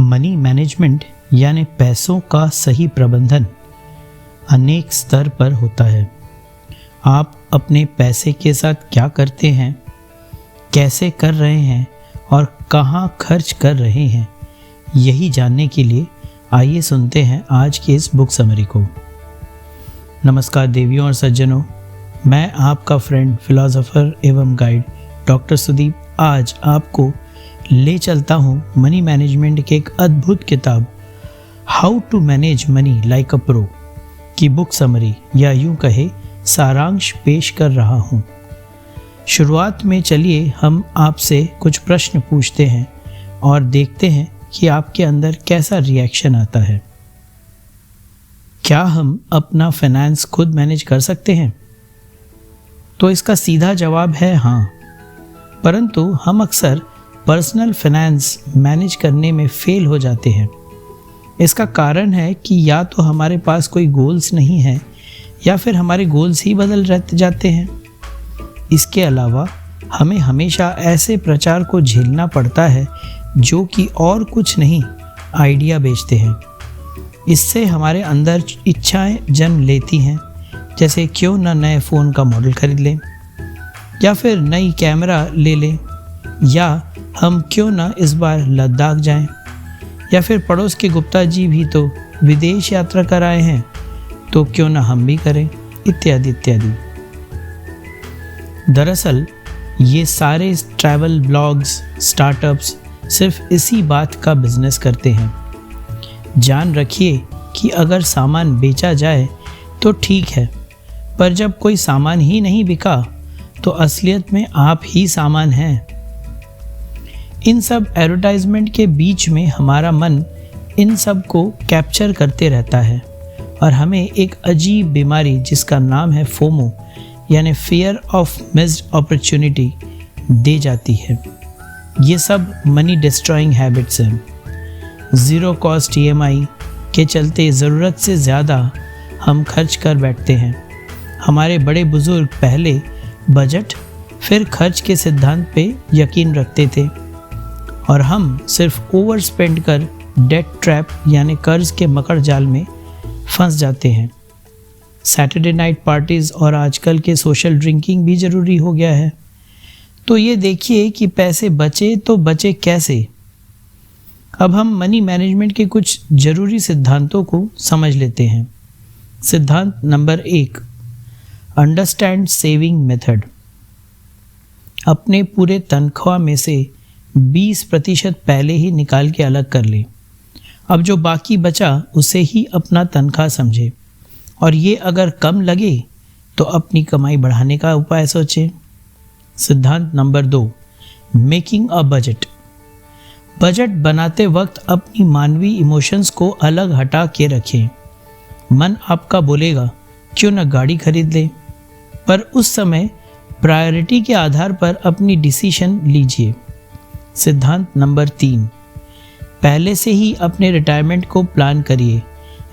Money management यानी पैसों का सही प्रबंधन अनेक स्तर पर होता है। आप अपने पैसे के साथ क्या करते हैं, कैसे कर रहे हैं और कहाँ खर्च कर रहे हैं, यही जानने के लिए आइए सुनते हैं आज की इस बुक समरी को। नमस्कार देवियों और सज्जनों, मैं आपका फ्रेंड फिलोसोफर एवं गाइड डॉक्टर सुदीप आज आपको ले चलता हूँ मनी मैनेजमेंट की एक अद्भुत किताब how to manage money like a pro की बुक समरी या यूं कहे सारांश पेश कर रहा हूँ। शुरुआत में चलिए हम आपसे कुछ प्रश्न पूछते हैं और देखते हैं कि आपके अंदर कैसा रिएक्शन आता है। क्या हम अपना फाइनेंस खुद मैनेज कर सकते हैं? तो इसका सीधा जवाब है हाँ, परंतु हम अक्सर पर्सनल फाइनेंस मैनेज करने में फेल हो जाते हैं। इसका कारण है कि या तो हमारे पास कोई गोल्स नहीं है या फिर हमारे गोल्स ही बदल जाते हैं। इसके अलावा हमें हमेशा ऐसे प्रचार को झेलना पड़ता है जो कि और कुछ नहीं आइडिया बेचते हैं। इससे हमारे अंदर इच्छाएं जन्म लेती हैं, जैसे क्यों ना नए फ़ोन का मॉडल खरीद लें या फिर नई कैमरा ले लें, या हम क्यों ना इस बार लद्दाख जाएं, या फिर पड़ोस के गुप्ता जी भी तो विदेश यात्रा कर आए हैं तो क्यों ना हम भी करें, इत्यादि इत्यादि। दरअसल ये सारे ट्रैवल ब्लॉग्स स्टार्टअप्स सिर्फ इसी बात का बिजनेस करते हैं। जान रखिए कि अगर सामान बेचा जाए तो ठीक है, पर जब कोई सामान ही नहीं बिका तो असलियत में आप ही सामान हैं। इन सब एडवर्टाइजमेंट के बीच में हमारा मन इन सब को कैप्चर करते रहता है और हमें एक अजीब बीमारी जिसका नाम है फोमो यानी फियर ऑफ मिस्ड अपॉर्चुनिटी दे जाती है। ये सब मनी डिस्ट्रॉइंग हैबिट्स हैं। ज़ीरो कॉस्ट EMI के चलते ज़रूरत से ज़्यादा हम खर्च कर बैठते हैं। हमारे बड़े बुजुर्ग पहले बजट फिर खर्च के सिद्धांत पे यकीन रखते थे और हम सिर्फ ओवर स्पेंड कर डेट ट्रैप यानी कर्ज के मकड़ जाल में फंस जाते हैं। सैटरडे नाइट पार्टीज़ और आजकल के सोशल ड्रिंकिंग भी ज़रूरी हो गया है। तो ये देखिए कि पैसे बचे तो बचे कैसे। अब हम मनी मैनेजमेंट के कुछ ज़रूरी सिद्धांतों को समझ लेते हैं। सिद्धांत नंबर 1, अंडरस्टैंड सेविंग मेथड। अपने पूरे तनख्वाह में से 20% पहले ही निकाल के अलग कर लें। अब जो बाकी बचा उसे ही अपना तनख्वाह समझे, और ये अगर कम लगे तो अपनी कमाई बढ़ाने का उपाय सोचें। सिद्धांत number 2, making a budget. Budget बनाते वक्त अपनी मानवीय इमोशंस को अलग हटा के रखें। मन आपका बोलेगा क्यों न गाड़ी खरीद लें, पर उस समय प्रायोरिटी के आधार पर अपनी डिसीजन लीजिए। सिद्धांत नंबर 3, पहले से ही अपने रिटायरमेंट को प्लान करिए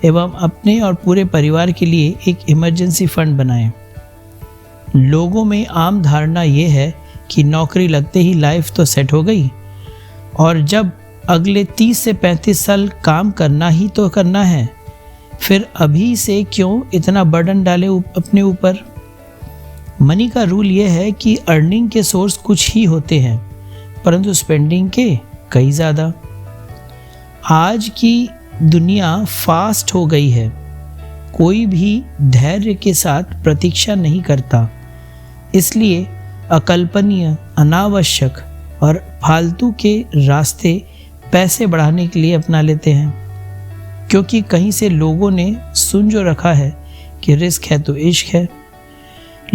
एवं अपने और पूरे परिवार के लिए एक इमरजेंसी फंड बनाएं। लोगों में आम धारणा ये है कि नौकरी लगते ही लाइफ तो सेट हो गई और जब अगले 30 से 35 साल काम करना ही तो करना है, फिर अभी से क्यों इतना बर्डन डाले अपने ऊपर। मनी का रूल ये है कि अर्निंग के सोर्स कुछ ही होते हैं परंतु स्पेंडिंग के कई ज़्यादा। आज की दुनिया फास्ट हो गई है, कोई भी धैर्य के साथ प्रतीक्षा नहीं करता, इसलिए अकल्पनीय, अनावश्यक और फालतू के रास्ते पैसे बढ़ाने के लिए अपना लेते हैं, क्योंकि कहीं से लोगों ने सुन जो रखा है कि रिस्क है तो इश्क है।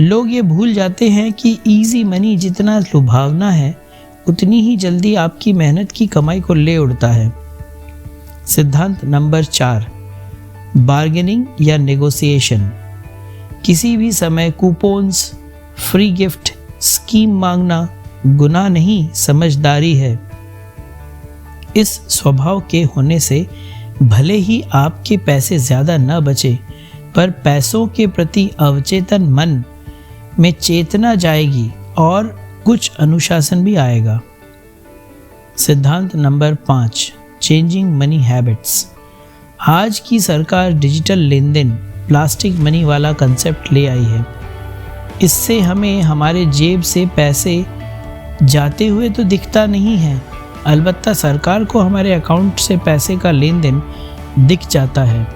लोग ये भूल जाते हैं कि इजी मनी जितना लुभावना है उतनी ही जल्दी आपकी मेहनत की कमाई को ले उड़ता है। सिद्धांत नंबर 4, बार्गेनिंग या नेगोशिएशन। किसी भी समय कूपन्स, फ्री गिफ्ट, स्कीम मांगना गुनाह नहीं, समझदारी है। इस स्वभाव के होने से भले ही आपके पैसे ज़्यादा न बचे, पर पैसों के प्रति अवचेतन मन में चेतना जाएगी और कुछ अनुशासन भी आएगा। सिद्धांत नंबर 5, चेंजिंग मनी हैबिट्स। आज की सरकार डिजिटल लेन देन, प्लास्टिक मनी वाला कंसेप्ट ले आई है। इससे हमें हमारे जेब से पैसे जाते हुए तो दिखता नहीं है, अलबत्ता सरकार को हमारे अकाउंट से पैसे का लेन देन दिख जाता है।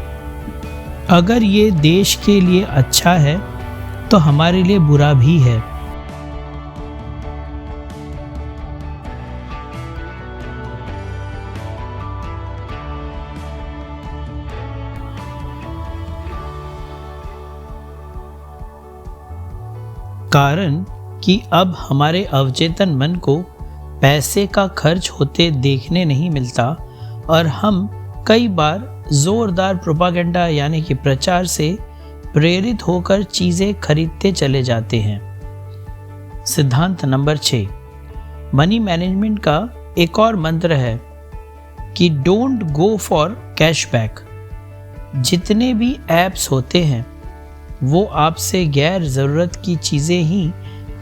अगर ये देश के लिए अच्छा है तो हमारे लिए बुरा भी है। कारण कि अब हमारे अवचेतन मन को पैसे का खर्च होते देखने नहीं मिलता और हम कई बार जोरदार प्रोपागेंडा यानी कि प्रचार से प्रेरित होकर चीज़ें खरीदते चले जाते हैं। सिद्धांत नंबर 6, मनी मैनेजमेंट का एक और मंत्र है कि डोंट गो फॉर कैशबैक। जितने भी ऐप्स होते हैं वो आपसे गैर ज़रूरत की चीज़ें ही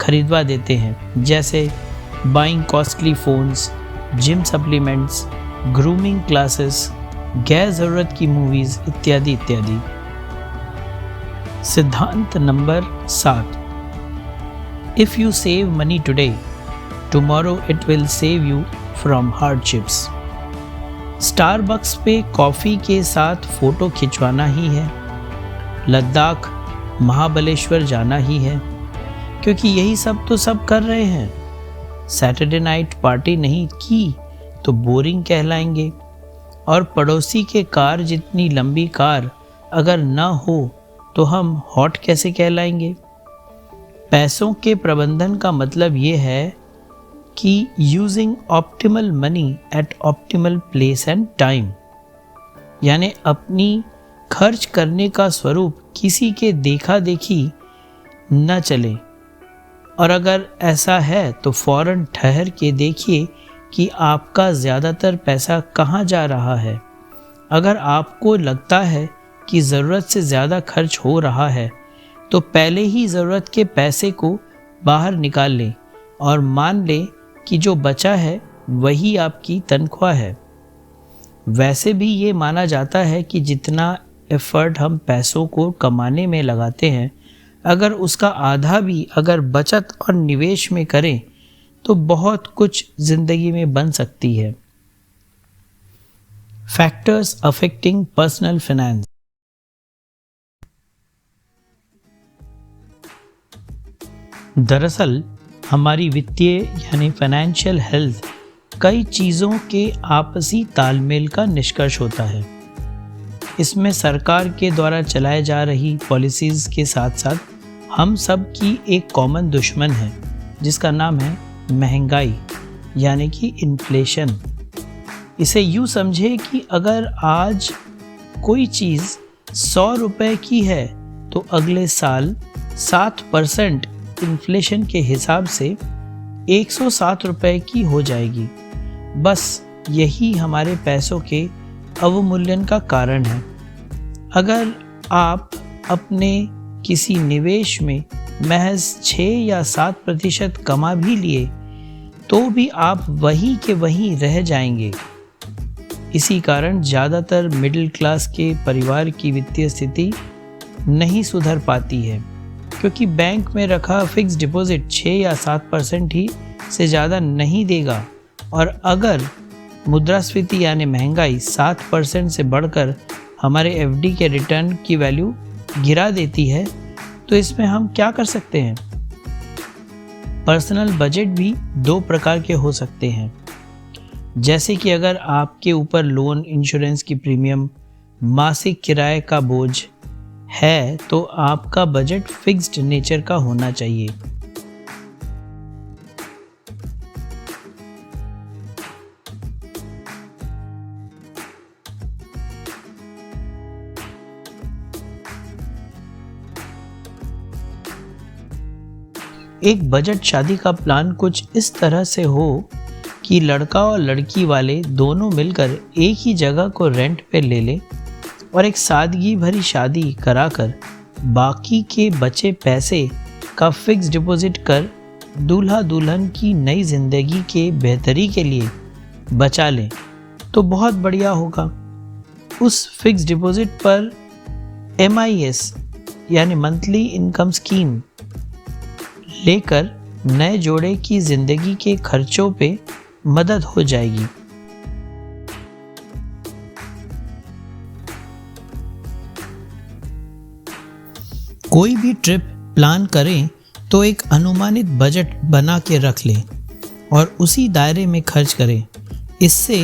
खरीदवा देते हैं, जैसे buying costly phones, gym supplements, grooming classes, गैर ज़रूरत की मूवीज़ इत्यादि इत्यादि। सिद्धांत number 7, if you save money today, tomorrow it will save you from hardships. Starbucks पे कॉफ़ी के साथ फ़ोटो खिंचवाना ही है, लद्दाख महाबलेश्वर जाना ही है, क्योंकि यही सब तो सब कर रहे हैं। सैटरडे नाइट पार्टी नहीं की तो बोरिंग कहलाएंगे, और पड़ोसी के कार जितनी लंबी कार अगर ना हो तो हम हॉट कैसे कहलाएंगे। पैसों के प्रबंधन का मतलब ये है कि using optimal money at optimal place and time, यानी अपनी खर्च करने का स्वरूप किसी के देखा देखी न चले, और अगर ऐसा है तो फौरन ठहर के देखिए कि आपका ज़्यादातर पैसा कहाँ जा रहा है। अगर आपको लगता है कि ज़रूरत से ज़्यादा खर्च हो रहा है तो पहले ही ज़रूरत के पैसे को बाहर निकाल लें और मान लें कि जो बचा है वही आपकी तनख्वाह है। वैसे भी ये माना जाता है कि जितना एफर्ट हम पैसों को कमाने में लगाते हैं, अगर उसका आधा भी अगर बचत और निवेश में करें तो बहुत कुछ ज़िंदगी में बन सकती है। Factors affecting personal finance. दरअसल हमारी वित्तीय यानी फाइनेंशियल हेल्थ कई चीज़ों के आपसी तालमेल का निष्कर्ष होता है। इसमें सरकार के द्वारा चलाए जा रही पॉलिसीज़ के साथ साथ हम सब की एक कॉमन दुश्मन है, जिसका नाम है महंगाई यानी कि इन्फ्लेशन। इसे यूँ समझे कि अगर आज कोई चीज़ 100 रुपये की है तो अगले साल 7% इन्फ्लेशन के हिसाब से 107 रुपये की हो जाएगी। बस यही हमारे पैसों के अवमूल्यन का कारण है। अगर आप अपने किसी निवेश में महज 6 या 7% कमा भी लिए तो भी आप वहीं के वहीं रह जाएंगे। इसी कारण ज़्यादातर मिडिल क्लास के परिवार की वित्तीय स्थिति नहीं सुधर पाती है, क्योंकि बैंक में रखा फिक्स डिपॉजिट 6 या 7% ही से ज़्यादा नहीं देगा, और अगर मुद्रास्फीति यानी महंगाई 7% से बढ़कर हमारे एफडी के रिटर्न की वैल्यू गिरा देती है तो इसमें हम क्या कर सकते हैं। पर्सनल बजट भी 2 प्रकार के हो सकते हैं, जैसे कि अगर आपके ऊपर लोन, इंश्योरेंस की प्रीमियम, मासिक किराए का बोझ है तो आपका बजट फिक्स्ड नेचर का होना चाहिए। एक बजट शादी का प्लान कुछ इस तरह से हो कि लड़का और लड़की वाले दोनों मिलकर एक ही जगह को रेंट पे ले लें और एक सादगी भरी शादी कराकर बाकी के बचे पैसे का फिक्स डिपॉजिट कर दूल्हा दुल्हन की नई जिंदगी के बेहतरी के लिए बचा लें तो बहुत बढ़िया होगा। उस फिक्स डिपॉजिट पर MIS यानी मंथली इनकम स्कीम लेकर नए जोड़े की जिंदगी के खर्चों पे मदद हो जाएगी। कोई भी ट्रिप प्लान करें तो एक अनुमानित बजट बना के रख लें और उसी दायरे में खर्च करें। इससे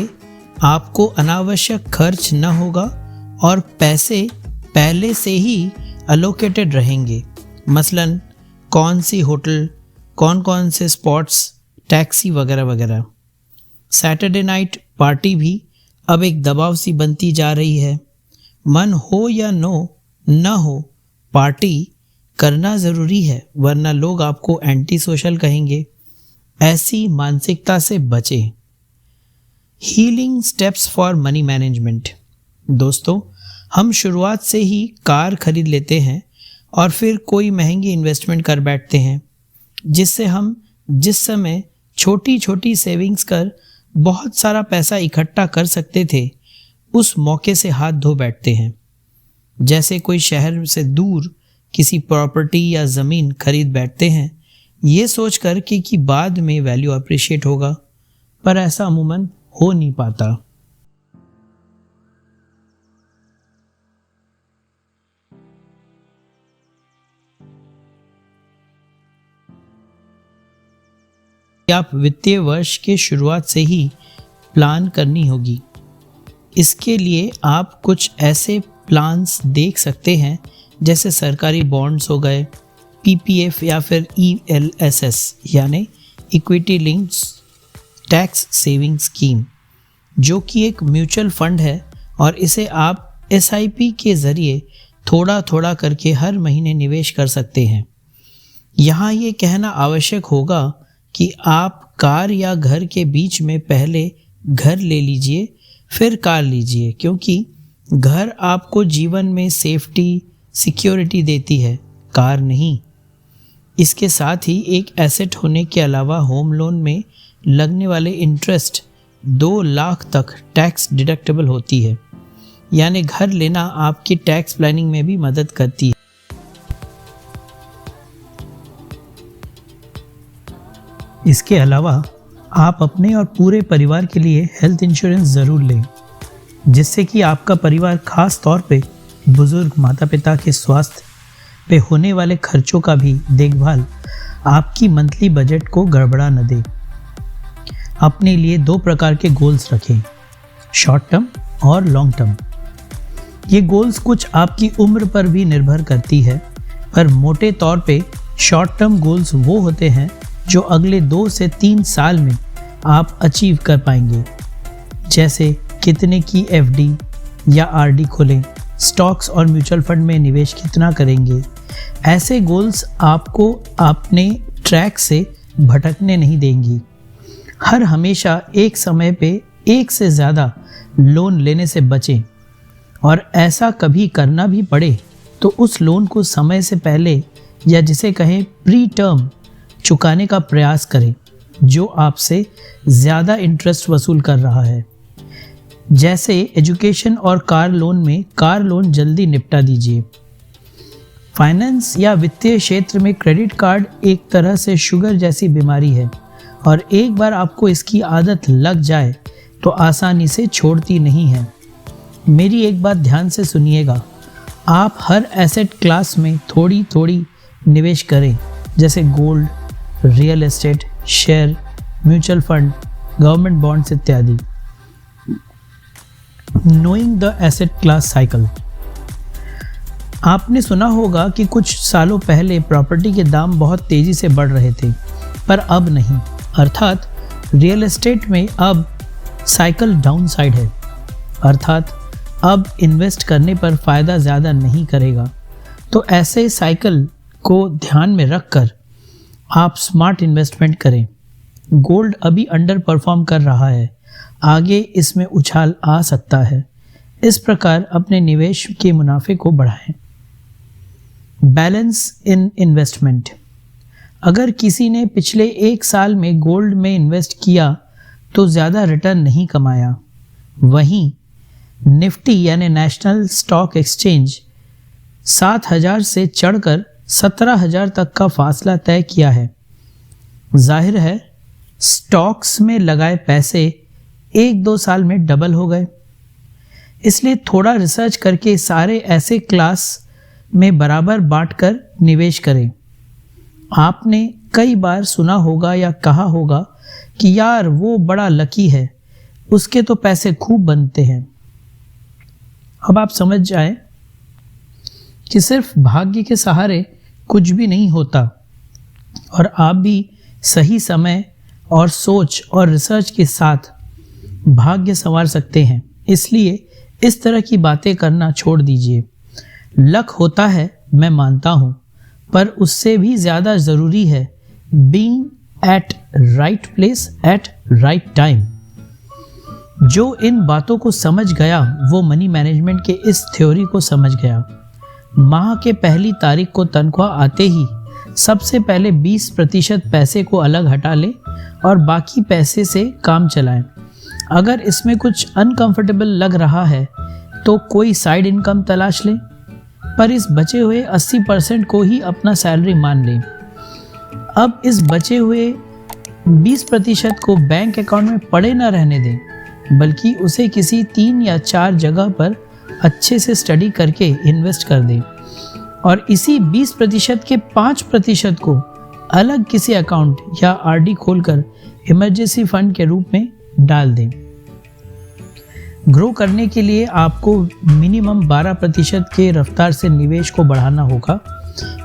आपको अनावश्यक खर्च न होगा और पैसे पहले से ही अलोकेटेड रहेंगे। मसलन कौन सी होटल, कौन कौन से स्पॉट्स, टैक्सी वगैरह वगैरह। सैटरडे नाइट पार्टी भी अब एक दबाव सी बनती जा रही है। मन हो या न हो, पार्टी करना ज़रूरी है, वरना लोग आपको एंटी सोशल कहेंगे। ऐसी मानसिकता से बचें। Healing steps for money management. दोस्तों, हम शुरुआत से ही कार खरीद लेते हैं और फिर कोई महंगी इन्वेस्टमेंट कर बैठते हैं, जिससे हम जिस समय छोटी छोटी सेविंग्स कर बहुत सारा पैसा इकट्ठा कर सकते थे, उस मौके से हाथ धो बैठते हैं। जैसे कोई शहर से दूर किसी प्रॉपर्टी या ज़मीन खरीद बैठते हैं, ये सोचकर कि बाद में वैल्यू अप्रिशिएट होगा, पर ऐसा अमूमन हो नहीं पाता। आप वित्तीय वर्ष के शुरुआत से ही प्लान करनी होगी। इसके लिए आप कुछ ऐसे प्लान्स देख सकते हैं जैसे सरकारी बॉन्ड्स हो गए, PPF या फिर ELSS यानी equity linked tax saving scheme, जो कि एक म्यूचुअल फंड है और इसे आप SIP के ज़रिए थोड़ा थोड़ा करके हर महीने निवेश कर सकते हैं। यहाँ ये कहना आवश्यक होगा कि आप कार या घर के बीच में पहले घर ले लीजिए, फिर कार लीजिए, क्योंकि घर आपको जीवन में सेफ्टी, सिक्योरिटी देती है, कार नहीं। इसके साथ ही एक एसेट होने के अलावा होम लोन में लगने वाले इंटरेस्ट 2 लाख तक टैक्स डिडक्टेबल होती है, यानी घर लेना आपकी टैक्स प्लानिंग में भी मदद करती है। इसके अलावा आप अपने और पूरे परिवार के लिए हेल्थ इंश्योरेंस ज़रूर लें, जिससे कि आपका परिवार, खास तौर पे बुजुर्ग माता पिता के स्वास्थ्य पे होने वाले खर्चों का भी देखभाल आपकी मंथली बजट को गड़बड़ा न दे। अपने लिए 2 प्रकार के गोल्स रखें, शॉर्ट टर्म और लॉन्ग टर्म। ये गोल्स कुछ आपकी उम्र पर भी निर्भर करती है, पर मोटे तौर पे शॉर्ट टर्म गोल्स वो होते हैं जो अगले 2 से 3 साल में आप अचीव कर पाएंगे। जैसे कितने की FD या RD खोलें, स्टॉक्स और म्यूचुअल फंड में निवेश कितना करेंगे। ऐसे गोल्स आपको अपने ट्रैक से भटकने नहीं देंगी। हर हमेशा एक समय पे एक से ज़्यादा लोन लेने से बचें, और ऐसा कभी करना भी पड़े तो उस लोन को समय से पहले, या जिसे कहें प्री टर्म, चुकाने का प्रयास करें, जो आपसे ज़्यादा इंटरेस्ट वसूल कर रहा है। जैसे एजुकेशन और कार लोन में कार लोन जल्दी निपटा दीजिए। फाइनेंस या वित्तीय क्षेत्र में क्रेडिट कार्ड एक तरह से शुगर जैसी बीमारी है, और एक बार आपको इसकी आदत लग जाए तो आसानी से छोड़ती नहीं है। मेरी एक बात ध्यान से सुनिएगा, आप हर एसेट क्लास में थोड़ी थोड़ी निवेश करें, जैसे gold, real estate, share, mutual fund, government bonds इत्यादि। Knowing the asset class cycle. आपने सुना होगा कि कुछ सालों पहले प्रॉपर्टी के दाम बहुत तेज़ी से बढ़ रहे थे, पर अब नहीं। अर्थात रियल एस्टेट में अब साइकिल डाउन साइड है, अर्थात अब इन्वेस्ट करने पर फ़ायदा ज़्यादा नहीं करेगा। तो ऐसे साइकिल को ध्यान में रखकर आप स्मार्ट इन्वेस्टमेंट करें। गोल्ड अभी अंडर परफॉर्म कर रहा है, आगे इसमें उछाल आ सकता है। इस प्रकार अपने निवेश के मुनाफे को बढ़ाएं। बैलेंस इन इन्वेस्टमेंट। अगर किसी ने पिछले 1 साल में गोल्ड में इन्वेस्ट किया तो ज़्यादा रिटर्न नहीं कमाया, वहीं निफ्टी यानी नेशनल स्टॉक एक्सचेंज 7,000 से चढ़कर 17,000 तक का फासला तय किया है। जाहिर है स्टॉक्स में लगाए पैसे 1-2 साल में डबल हो गए, इसलिए थोड़ा रिसर्च करके सारे ऐसे क्लास में बराबर बांटकर निवेश करें। आपने कई बार सुना होगा या कहा होगा कि यार वो बड़ा लकी है, उसके तो पैसे खूब बनते हैं। अब आप समझ जाएं कि सिर्फ भाग्य के सहारे कुछ भी नहीं होता और आप भी सही समय और सोच और रिसर्च के साथ भाग्य संवार सकते हैं। इसलिए इस तरह की बातें करना छोड़ दीजिए। लक होता है, मैं मानता हूँ, पर उससे भी ज़्यादा ज़रूरी है being at right place at right time. जो इन बातों को समझ गया वो मनी मैनेजमेंट के इस थ्योरी को समझ गया। माह के पहली तारीख को तनख्वाह आते ही सबसे पहले 20% पैसे को अलग हटा ले और बाकी पैसे से काम चलाएं। अगर इसमें कुछ अनकंफर्टेबल लग रहा है तो कोई साइड इनकम तलाश लें, पर इस बचे हुए 80% को ही अपना सैलरी मान लें। अब इस बचे हुए 20% को बैंक अकाउंट में पड़े न रहने दें, बल्कि उसे किसी 3 या 4 जगह पर अच्छे से स्टडी करके इन्वेस्ट कर दें और इसी 20% के 5% को अलग किसी अकाउंट या आरडी खोलकर इमरजेंसी फंड के रूप में डाल दें। ग्रो करने के लिए आपको मिनिमम 12% के रफ्तार से निवेश को बढ़ाना होगा।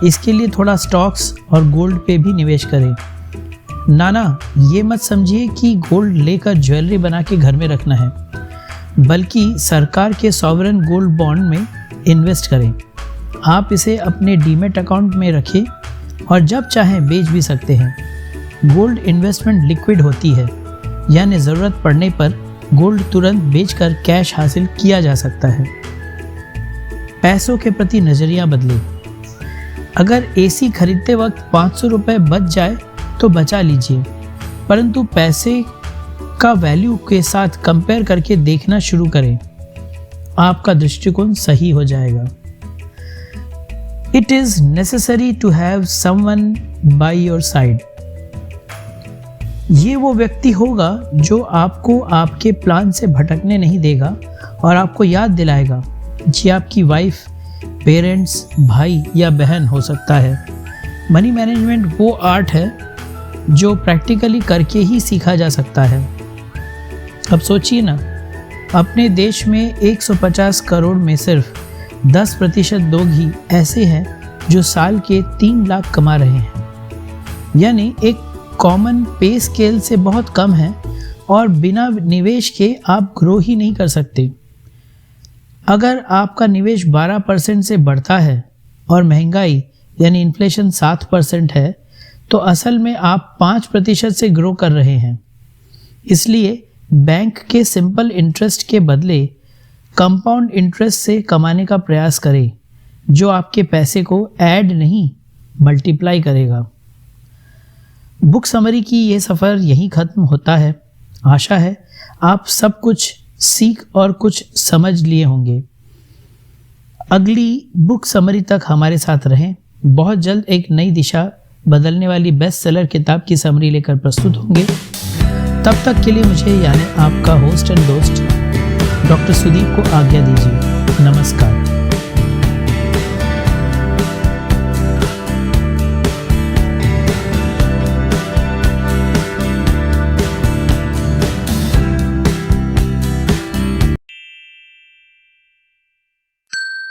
इसके लिए थोड़ा स्टॉक्स और गोल्ड पे भी निवेश करें। नाना, ये मत समझिए कि गोल्ड लेकर ज्वेलरी बना के घर में रखना है, बल्कि सरकार के सॉवरेन गोल्ड बॉन्ड में इन्वेस्ट करें। आप इसे अपने डीमेट अकाउंट में रखें और जब चाहें बेच भी सकते हैं। गोल्ड इन्वेस्टमेंट लिक्विड होती है, यानी ज़रूरत पड़ने पर गोल्ड तुरंत बेचकर कैश हासिल किया जा सकता है। पैसों के प्रति नज़रिया बदले। अगर एसी खरीदते वक्त 500 रुपये बच जाए तो बचा लीजिए, परंतु पैसे का वैल्यू के साथ कंपेयर करके देखना शुरू करें। आपका दृष्टिकोण सही हो जाएगा। It is necessary to have someone by your side. ये वो व्यक्ति होगा जो आपको आपके प्लान से भटकने नहीं देगा और आपको याद दिलाएगा। जी आपकी वाइफ, पेरेंट्स, भाई या बहन हो सकता है। मनी मैनेजमेंट वो आर्ट है जो प्रैक्टिकली करके ही सीखा जा सकता है। अब सोचिए ना, अपने देश में 150 करोड़ में सिर्फ 10% लोग ही ऐसे हैं जो साल के 3 लाख कमा रहे हैं, यानी एक कॉमन पे स्केल से बहुत कम है और बिना निवेश के आप ग्रो ही नहीं कर सकते। अगर आपका निवेश 12% से बढ़ता है और महंगाई यानी इन्फ्लेशन 7% है, तो असल में आप 5% से ग्रो कर रहे हैं। इसलिए बैंक के सिंपल इंटरेस्ट के बदले कंपाउंड इंटरेस्ट से कमाने का प्रयास करें, जो आपके पैसे को ऐड नहीं मल्टीप्लाई करेगा। बुक समरी की ये सफ़र यहीं ख़त्म होता है। आशा है आप सब कुछ सीख और कुछ समझ लिए होंगे। अगली बुक समरी तक हमारे साथ रहें। बहुत जल्द एक नई दिशा बदलने वाली बेस्ट सेलर किताब की समरी लेकर प्रस्तुत होंगे। तब तक के लिए मुझे यानी आपका होस्ट एंड दोस्त डॉक्टर सुदीप को आज्ञा दीजिए। नमस्कार।